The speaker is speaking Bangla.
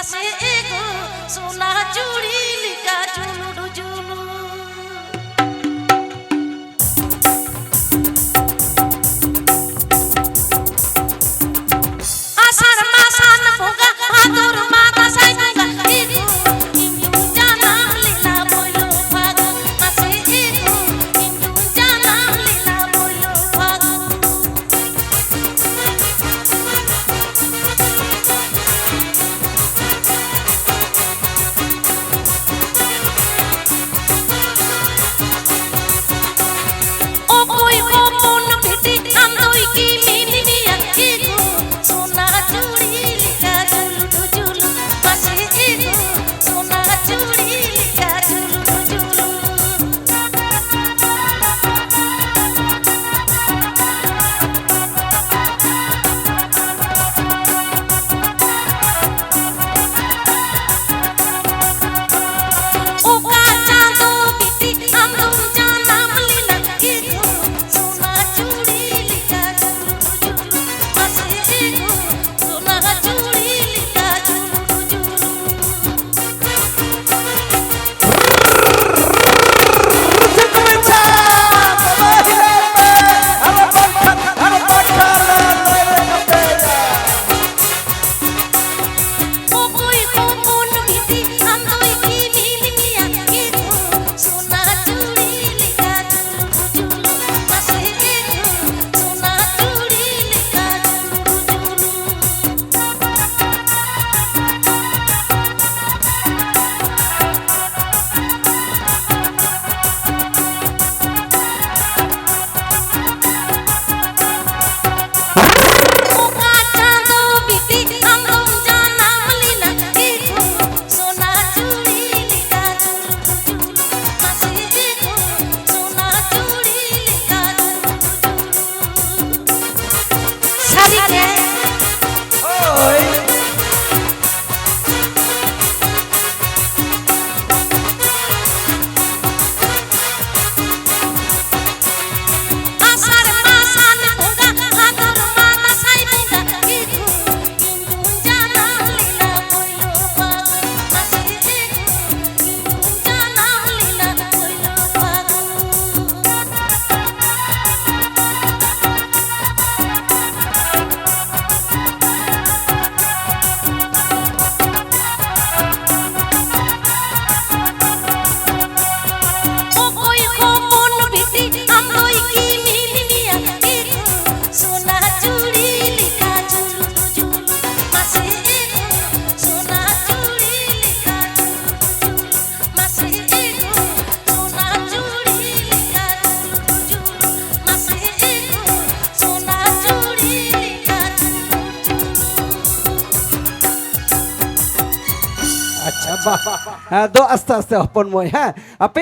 মাসে এগো সোনা চুড়ি লিকা ঝুলুডু ঝুলু আষাঢ় মাসান ভোগা ভাদর মাথা সাই ভোগা এগো হিন্দু জানাম লীলা বইল ভাগ মাসে এগো হিন্দু জানাম লীলা বইল ভাগ আচ্ছা বাহ, হ্যাঁ দো আস্তে আস্তে অপনময়, হ্যাঁ আপনি